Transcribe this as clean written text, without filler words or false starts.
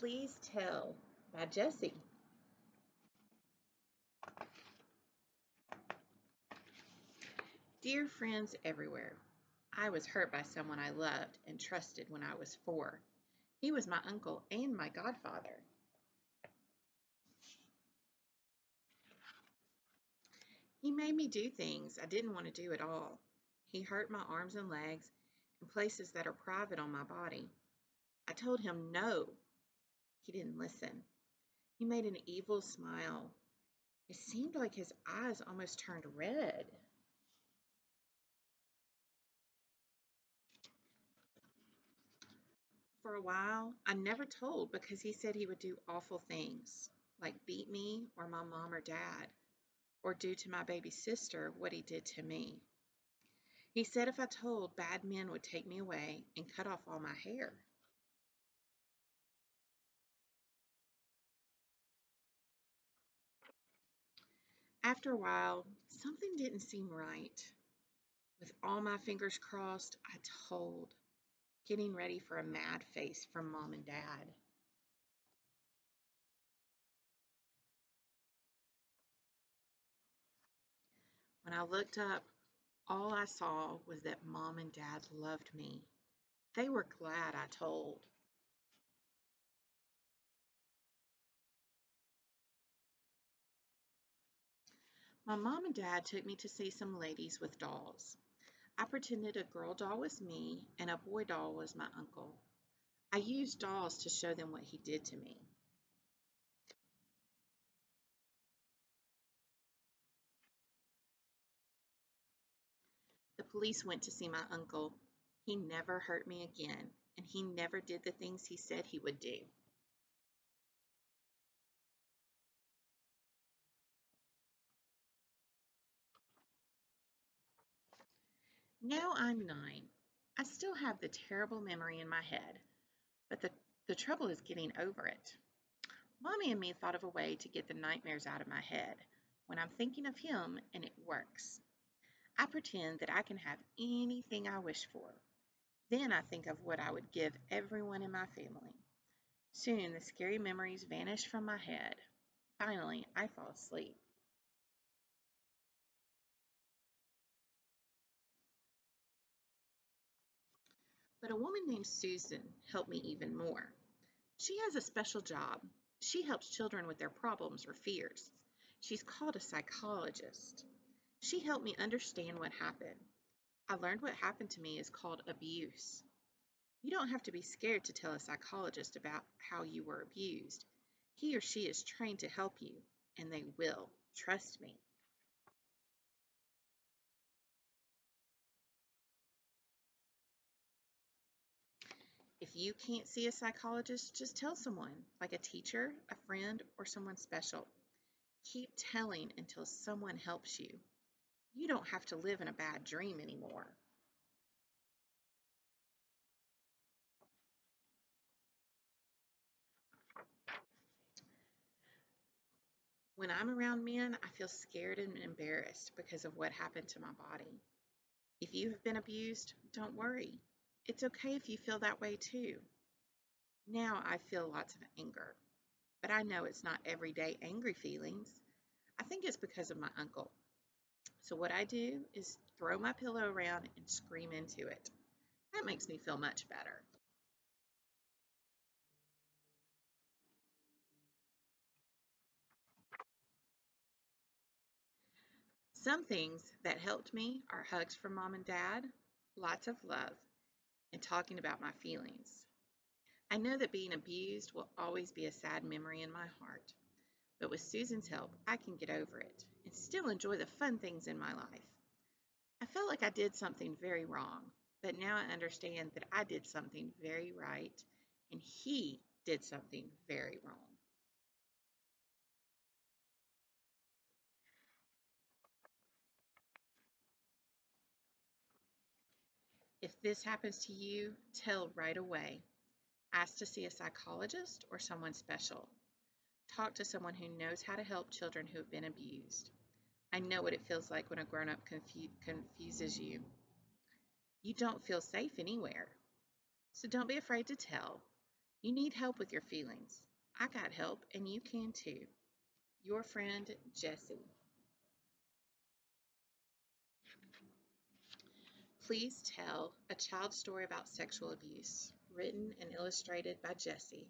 Please Tell by Jessie. Dear friends everywhere, I was hurt by someone I loved and trusted when I was 4. He was my uncle and my godfather. He made me do things I didn't want to do at all. He hurt my arms and legs and places that are private on my body. I told him no. He didn't listen. He made an evil smile. It seemed like his eyes almost turned red. For a while, I never told because he said he would do awful things, like beat me or my mom or dad, or do to my baby sister what he did to me. He said if I told, bad men would take me away and cut off all my hair. After a while, something didn't seem right. With all my fingers crossed, I told, getting ready for a mad face from mom and dad. When I looked up, all I saw was that mom and dad loved me. They were glad I told. My mom and dad took me to see some ladies with dolls. I pretended a girl doll was me and a boy doll was my uncle. I used dolls to show them what he did to me. The police went to see my uncle. He never hurt me again, and he never did the things he said he would do. Now I'm 9. I still have the terrible memory in my head, but the trouble is getting over it. Mommy and me thought of a way to get the nightmares out of my head when I'm thinking of him, and it works. I pretend that I can have anything I wish for. Then I think of what I would give everyone in my family. Soon the scary memories vanish from my head. Finally, I fall asleep. But a woman named Susan helped me even more. She has a special job. She helps children with their problems or fears. She's called a psychologist. She helped me understand what happened. I learned what happened to me is called abuse. You don't have to be scared to tell a psychologist about how you were abused. He or she is trained to help you, and they will. Trust me. If you can't see a psychologist, just tell someone, like a teacher, a friend, or someone special. Keep telling until someone helps you. You don't have to live in a bad dream anymore. When I'm around men, I feel scared and embarrassed because of what happened to my body. If you have been abused, don't worry. It's okay if you feel that way too. Now I feel lots of anger, but I know it's not everyday angry feelings. I think it's because of my uncle. So what I do is throw my pillow around and scream into it. That makes me feel much better. Some things that helped me are hugs from mom and dad, lots of love, and talking about my feelings. I know that being abused will always be a sad memory in my heart, but with Susan's help, I can get over it and still enjoy the fun things in my life. I felt like I did something very wrong, but now I understand that I did something very right and he did something very wrong. If this happens to you, tell right away. Ask to see a psychologist or someone special. Talk to someone who knows how to help children who have been abused. I know what it feels like when a grown up confuses you. You don't feel safe anywhere. So don't be afraid to tell. You need help with your feelings. I got help, and you can too. Your friend, Jessie. Please tell a child's story about sexual abuse, written and illustrated by Jessie.